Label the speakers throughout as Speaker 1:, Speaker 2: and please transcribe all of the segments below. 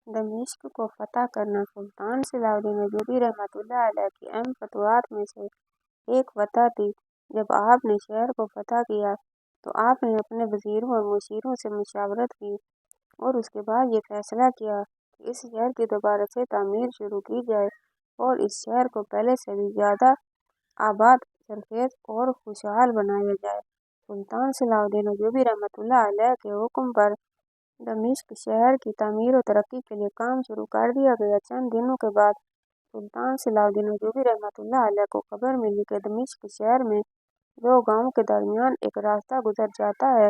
Speaker 1: دمشق کو فتح کرنا سلطان صلاح الدین ایوبی رحمۃ اللہ علیہ کی اہم فتوحات میں سے ایک فتح تھی۔ جب آپ نے شہر کو فتح کیا تو آپ نے اپنے وزیروں اور مشیروں سے مشاورت کی اور اس کے بعد یہ فیصلہ کیا کہ اس شہر کی دوبارہ سے تعمیر شروع کی جائے اور اس شہر کو پہلے سے بھی زیادہ آباد، سرخیز اور خوشحال بنایا جائے۔ سلطان صلاح الدین ایوبی رحمۃ اللہ علیہ کے حکم پر دمشق شہر کی تعمیر و ترقی کے لیے کام شروع کر دیا گیا۔ چند دنوں کے بعد سلطان صلاح الدین ایوبی رحمۃ اللہ علیہ کو خبر ملی کہ دمشق شہر میں دو گاؤں کے درمیان ایک راستہ گزر جاتا ہے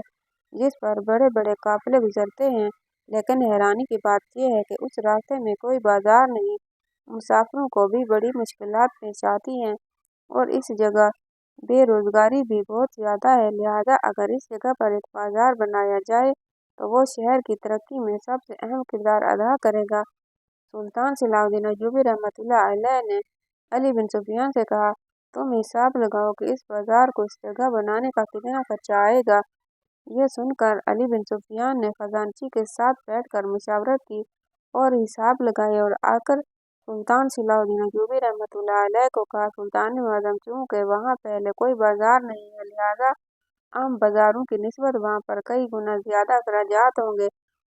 Speaker 1: جس پر بڑے بڑے قافلے گزرتے ہیں، لیکن حیرانی کی بات یہ ہے کہ اس راستے میں کوئی بازار نہیں۔ مسافروں کو بھی بڑی مشکلات پیش آتی ہیں اور اس جگہ بے روزگاری بھی بہت زیادہ ہے، لہٰذا اگر اس جگہ پر ایک بازار بنایا جائے تو وہ شہر کی ترقی میں سب سے اہم کردار ادا کرے گا۔ سلطان صلاح الدین ایوبی رحمۃ اللہ علیہ نے علی بن سفیان سے کہا، تم حساب لگاؤ کہ اس بازار کو اس جگہ بنانے کا کتنا خرچہ آئے گا۔ یہ سن کر علی بن سفیان نے خزانچی کے ساتھ بیٹھ کر مشاورت کی اور حساب لگائے اور آکر سلطان صلاح الدین ایوبی رحمۃ اللہ علیہ کو کہا، سلطان اعظم، چونکہ وہاں پہلے کوئی بازار نہیں ہے، لہٰذا عام بازاروں کی نسبت وہاں پر کئی گنا زیادہ اخراجات ہوں گے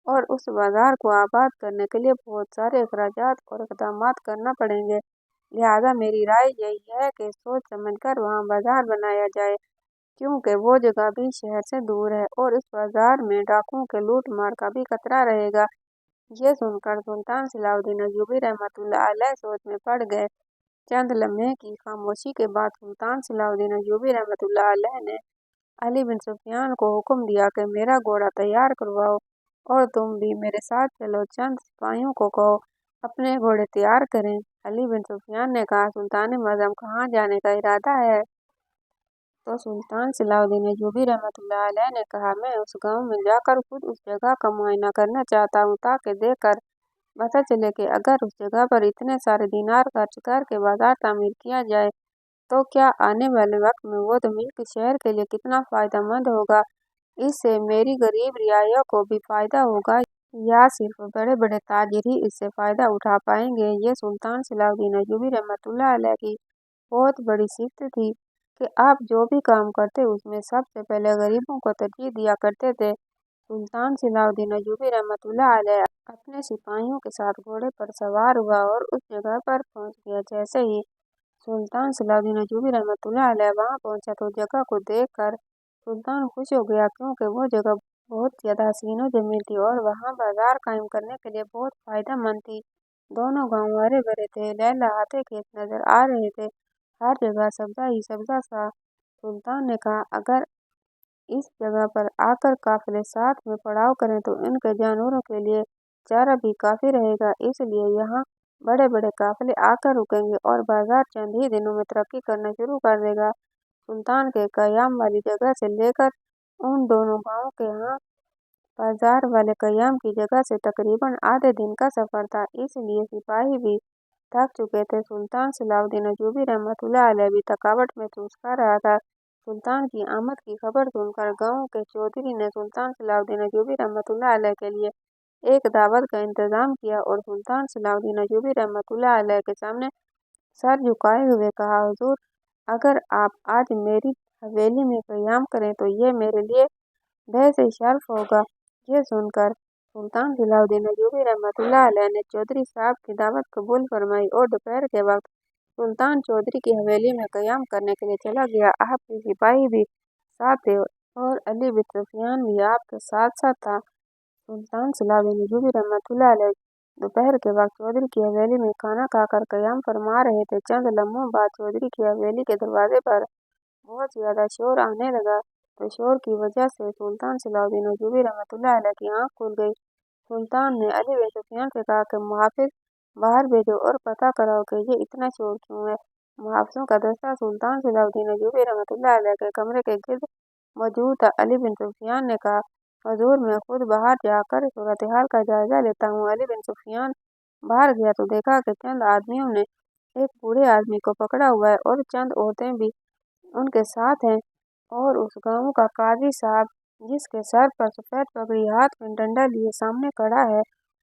Speaker 1: اور اس بازار کو آباد کرنے کے لیے بہت سارے اخراجات اور اقدامات کرنا پڑیں گے، لہٰذا میری رائے یہی ہے کہ سوچ سمجھ کر وہاں بازار بنایا جائے، کیونکہ وہ جگہ بھی شہر سے دور ہے اور اس بازار میں ڈاکوؤں کے لوٹ مار کا بھی خطرہ رہے گا۔ یہ سن کر سلطان صلاح الدین ایوبی رحمۃ اللہ علیہ سوچ میں پڑ گئے۔ چند لمحے کی خاموشی کے بعد سلطان صلاح الدین ایوبی رحمۃ اللہ علیہ نے علی بن سفیان کو حکم دیا کہ میرا گھوڑا تیار کرواؤ اور تم بھی میرے ساتھ چلو۔ چند سپاہیوں کو کہو اپنے گھوڑے تیار کریں۔ علی بن سفیان نے کہا، سلطان اعظم، کہاں جانے کا ارادہ ہے؟ تو سلطان صلاح الدین ایوبی رحمۃ اللہ علیہ نے کہا، میں اس گاؤں میں جا کر خود اس جگہ کا معائنہ کرنا چاہتا ہوں تاکہ دیکھ کر پتہ چلے کہ اگر اس جگہ پر اتنے سارے دینار خرچ کر کے بازار تعمیر کیا جائے تو کیا آنے والے وقت میں وہ دمشق شہر کے لیے کتنا فائدہ مند ہوگا۔ اس سے میری غریب رعایا کو بھی فائدہ ہوگا یا صرف بڑے بڑے تاجر ہی اس سے فائدہ اٹھا پائیں گے۔ یہ سلطان صلاح الدین ایوبی رحمۃ اللہ علیہ کی بہت بڑی صفت تھی کہ آپ جو بھی کام کرتے اس میں سب سے پہلے غریبوں کو ترجیح دیا کرتے تھے۔ سلطان صلاح الدین ایوبی رحمۃ اللہ علیہ اپنے سپاہیوں کے ساتھ گھوڑے پر سوار ہوا اور اس جگہ پر پہنچ گیا۔ جیسے ہی سلطان صلاح الدین ایوبی رحمۃ اللہ علیہ وہاں پہنچا تو جگہ کو دیکھ کر سلطان خوش ہو گیا، کیونکہ وہ جگہ بہت زیادہ حسین و جمیل تھی اور وہاں بازار قائم کرنے کے لیے بہت فائدہ مند تھی۔ دونوں گاؤں ہرے بھرے تھے، لہلہاتے کھیت نظر آ رہے تھے، ہر جگہ سبزہ ہی سبزہ تھا۔ سلطان نے کہا، اگر اس جگہ پر آ کر قافلے ساتھ میں پڑاؤ کریں تو ان کے جانوروں کے لیے چارہ بھی کافی رہے گا، اس لیے یہاں بڑے بڑے قافلے آ کر رکیں گے اور بازار چند ہی دنوں میں ترقی کرنا شروع کر دے گا۔ سلطان کے قیام والی جگہ سے لے کر ان دونوں گاؤں کے ہاں بازار والے قیام کی جگہ سے تقریباً آدھے دن کا سفر تھا، اس لیے سپاہی بھی تھک چکے تھے۔ سلطان صلاح الدین ایوبی رحمۃ اللہ علیہ بھی تھکاوٹ محسوس کر رہا تھا۔ سلطان کی آمد کی خبر سن کر گاؤں کے چودھری نے سلطان صلاح الدین ایوبی رحمۃ اللہ علیہ کے لیے ایک دعوت کا انتظام کیا اور سلطان صلاح الدین ایوبی رحمۃ اللہ علیہ کے سامنے سر جھکائے ہوئے کہا، حضور، اگر آپ آج میری حویلی میں قیام کریں تو یہ میرے لیے بحث شرف ہوگا۔ یہ سن کر سلطان صلاح الدین ایوبی رحمۃ اللہ علیہ نے چودھری صاحب کی دعوت قبول فرمائی اور دوپہر کے وقت سلطان چودھری کی حویلی میں قیام کرنے کے لیے چلا گیا۔ آپ کے سپاہی بھی ساتھ تھے اور علی بن سفیان بھی آپ کے ساتھ ساتھ تھا۔ سلطان صلاح الدین ایوبی رحمۃ اللہ علیہ دوپہر کے وقت چودھری کی حویلی میں کھانا کھا کر قیام فرما رہے تھے۔ چند لمحوں بعد چودھری کی حویلی کے دروازے پر بہت زیادہ شور آنے لگا، تو شور کی وجہ سے سلطان صلاح الدین ایوبی رحمۃ اللہ علیہ کی آنکھ کھل گئی۔ سلطان نے علی بن سفیان سے کہا کہ محافظ باہر بھیجو اور پتہ کراؤ کہ یہ اتنا شور کیوں ہے۔ محافظوں کا دستہ سلطان صلاح الدین ایوبی رحمۃ اللہ علیہ کے کمرے کے گرد موجود تھا۔ علی بن سفیان نے کہا، حضور، میں خود باہر جا کر صورتحال کا جائزہ لیتا ہوں۔ علی بن سفیان باہر گیا تو دیکھا کہ چند آدمیوں نے ایک بوڑھے آدمی کو پکڑا ہوا ہے اور چند عورتیں بھی ان کے ساتھ ہیں، اور اس گاؤں کا قاضی صاحب جس کے سر پر سفید پگڑی، ہاتھ میں ڈنڈا لیے سامنے کھڑا ہے،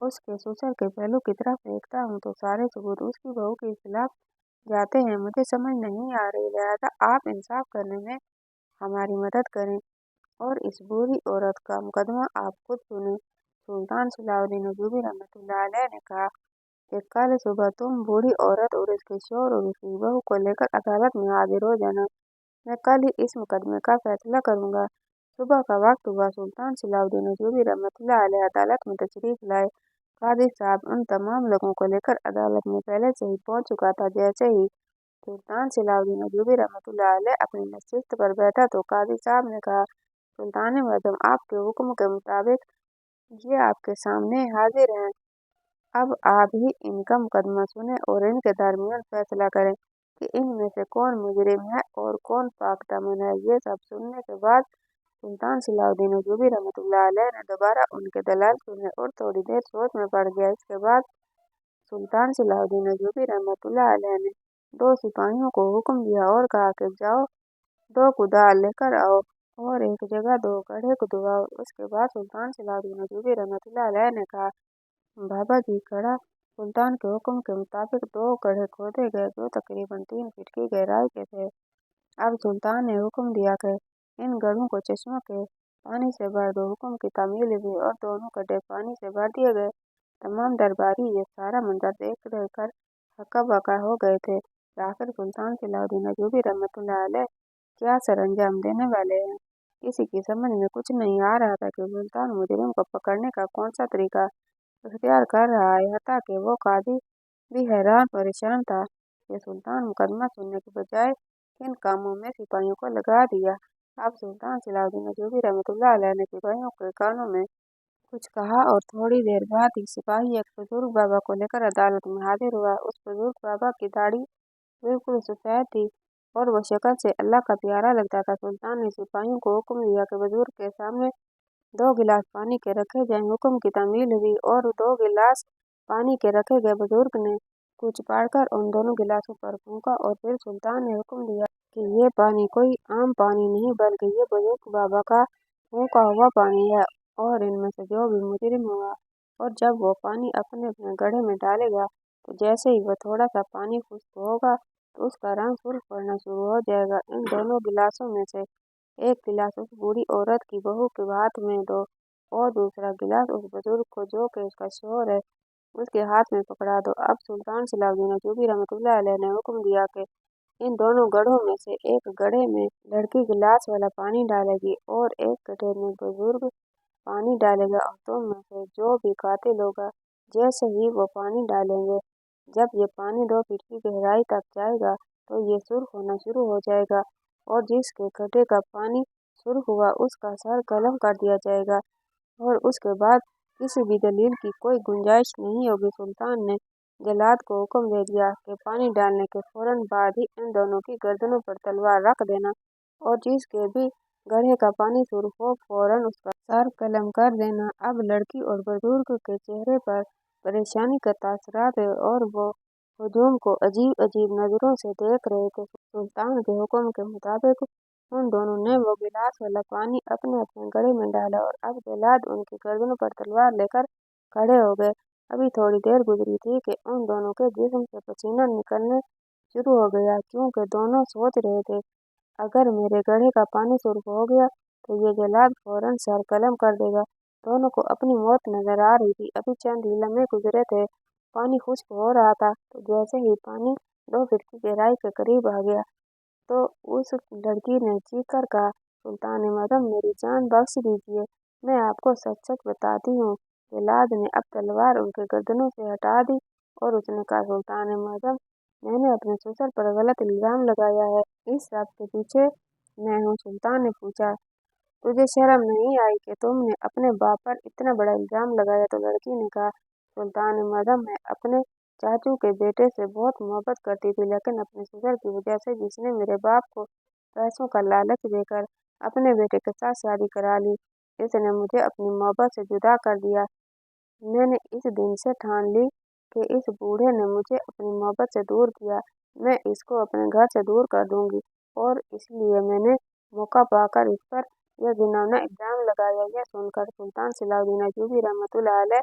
Speaker 1: اس کے سسر کے پہلو کی طرف دیکھتا ہوں تو سارے ثبوت اس کی بہو کے خلاف جاتے ہیں۔ مجھے سمجھ نہیں آ رہی، لہٰذا آپ انصاف کرنے میں ہماری مدد کریں اور اس بری عورت کا مقدمہ آپ خود سنیں۔ سلطان صلاح الدین ایوبی رحمۃ اللہ علیہ نے کہا کہ کل صبح تم بوڑھی عورت اور اس کے شوہر اور اس کی بہو کو لے کر عدالت میں حاضر ہو جانا۔ میں کل ہی اس مقدمے کا فیصلہ کروں گا۔ صبح کا وقت ہوا۔ سلطان صلاح الدین ایوبی رحمۃ اللہ علیہ عدالت میں تشریف لائے۔ قاضی صاحب ان تمام لوگوں کو لے کر عدالت میں پہلے سے ہی پہنچ چکا تھا۔ جیسے ہی سلطان صلاح الدین ایوبی رحمۃ اللہ علیہ اپنی نشست پر بیٹھا تو قاضی صاحب نے کہا، سلطان معظم، آپ کے حکم کے مطابق یہ آپ کے سامنے حاضر ہیں۔ اب آپ ہی ان کا مقدمہ سنیں اور ان کے درمیان فیصلہ کریں کہ ان میں سے کون مجرم ہے اور کون پاک دامن ہے۔ یہ سب سننے کے بعد سلطان صلاح الدین ایوبی رحمۃ اللہ علیہ نے دوبارہ ان کے دلائل سنے اور تھوڑی دیر سوچ میں پڑ گیا۔ اس کے بعد سلطان صلاح الدین ایوبی رحمۃ اللہ علیہ نے 2 سپاہیوں کو حکم دیا اور کہا کہ جاؤ 2 کدال لے کر آؤ اور ایک جگہ 2 گڑھے کھدواؤ۔ اس کے بعد سلطان صلاح الدین ایوبی رحمۃ اللہ علیہ نے کہا، بابا جی کھڑا۔ سلطان کے حکم کے مطابق 2 گڑھے کھودے گئے جو تقریباً 3 فٹ کی گہرائی کے تھے۔ اب سلطان نے حکم دیا کہ ان گڑھوں کو چشمہ کے پانی سے بھر دو۔ حکم کی تعمیل ہوئی اور دونوں گڈھے پانی سے بھر دیے گئے۔ تمام درباری یہ سارا منظر دیکھ کر ہکا بکا ہو گئے تھے کہ آخر سلطان صلاح الدین ایوبی رحمۃ اللہ علیہ کیا سر انجام دینے والے ہیں۔ کسی کی سمجھ میں کچھ نہیں آ رہا تھا کہ سلطان مجرم کو پکڑنے کا کون سا طریقہ اختیار کر رہا ہے، حتیٰ کہ وہ قاضی بھی حیران پریشان تھا کہ سلطان مقدمہ سننے کے بجائے کن کاموں میں سپاہیوں کو لگا دیا۔ اب سلطان صلاح الدین ایوبی رحمۃ اللہ علیہ نے سپاہیوں کے کانوں میں کچھ کہا اور تھوڑی دیر بعد ہی سپاہی ایک بزرگ بابا کو لے کر عدالت میں حاضر ہوا۔ اس بزرگ بابا کی داڑھی بالکل سفید تھی اور وہ شکل سے اللہ کا پیارا لگتا تھا۔ سلطان نے سپاہیوں کو حکم دیا کہ بزرگ کے سامنے 2 گلاس پانی کے رکھے جائیں۔ حکم کی تعمیل ہوئی اور 2 گلاس پانی کے رکھے گئے۔ بزرگ نے کچھ پاڑ کر ان دونوں گلاسوں پر پھونکا اور پھر سلطان نے حکم دیا کہ یہ پانی کوئی عام پانی نہیں بلکہ یہ بزرگ بابا کا پھونکا ہوا پانی ہے اور ان میں سے جو بھی مجرم ہوگا اور جب وہ پانی اپنے اپنے گڑھے میں ڈالے گا تو جیسے ہی وہ تھوڑا سا پانی خشک ہوگا تو اس کا رنگ سرخ پڑنا شروع ہو جائے گا۔ ان دونوں گلاسوں میں سے ایک گلاس اس بوڑھی عورت کی بہو کے ہاتھ میں دو اور دوسرا گلاس اس بزرگ کو جو کہ اس کا شوہر ہے اس کے ہاتھ میں پکڑا دو۔ اب سلطان صلاح الدین ایوبی رحمۃ اللہ علیہ نے حکم دیا کہ ان دونوں گڑھوں میں سے ایک گڑھے میں لڑکی گلاس والا پانی ڈالے گی اور ایک گڑھے میں بزرگ پانی ڈالے گا اور تم میں سے جو بھی قاتل ہوگا جیسے ہی وہ پانی ڈالیں گے جب یہ پانی 2 فٹ کی گہرائی تک جائے گا تو یہ سرخ ہونا شروع ہو جائے گا اور جس کے گڈھے کا پانی سرخ ہوا اس کا سر قلم کر دیا جائے گا اور اس کے بعد کسی بھی دلیل کی کوئی گنجائش نہیں ہوگی۔ سلطان نے جلاد کو حکم دے دیا کہ پانی ڈالنے کے فوراً بعد ہی ان دونوں کی گردنوں پر تلوار رکھ دینا اور جس کے بھی گڑھے کا پانی سرخ ہو فوراً اس کا سر قلم کر دینا۔ اب لڑکی اور بزرگ کے چہرے پر پریشانی کے تاثرات تھے اور وہ ہجوم کو عجیب عجیب نظروں سے دیکھ رہے تھے۔ سلطان کے حکم کے مطابق ان دونوں نے وہ گلاس والا پانی اپنے اپنے گڑھے میں ڈالا اور اب جلاد ان کی گردنوں پر تلوار لے کر کھڑے ہو گئے۔ ابھی تھوڑی دیر گزری تھی کہ ان دونوں کے جسم سے پسینہ نکلنے شروع ہو گیا کیونکہ دونوں سوچ رہے تھے اگر میرے گڑھے کا پانی سرخ ہو گیا تو یہ جلاد فوراً سر قلم کر دے گا۔ دونوں کو اپنی موت نظر آ رہی تھی۔ ابھی چند ہی لمحے گزرے تھے، پانی خشک ہو رہا تھا تو جیسے ہی پانی 2 فٹ کی گہرائی کے قریب آ گیا تو اس لڑکی نے چیخ کر کہا، سلطان معظم میری جان بخش دیجیے، میں آپ کو سچ سچ بتاتی ہوں۔ جلاد نے اب تلوار ان کے گردنوں سے ہٹا دی اور اس نے کہا، سلطان معظم میں نے اپنے سسر پر غلط الزام لگایا ہے، اس سب کے پیچھے میں ہوں۔ سلطان نے پوچھا، تجھے شرم نہیں آئی کہ تم نے اپنے باپ پر اتنا بڑا الزام لگایا؟ تو لڑکی نے کہا، سلطان معظم میں اپنے چاچو کے بیٹے سے بہت محبت کرتی تھی لیکن اپنے سسر کی وجہ سے جس نے میرے باپ کو پیسوں کا لالچ دے کر اپنے بیٹے کے ساتھ شادی کرا لی، اس نے مجھے اپنی محبت سے جدا کر دیا۔ میں نے اس دن سے ٹھان لی کہ اس بوڑھے نے مجھے اپنی محبت سے دور کیا، میں اس کو اپنے گھر سے دور کر دوں گی اور اس لیے میں نے موقع پا کر اس پر یہ گھناؤنا الزام لگایا۔ یہ سن کر سلطان صلاح الدین ایوبی رحمۃ اللہ علیہ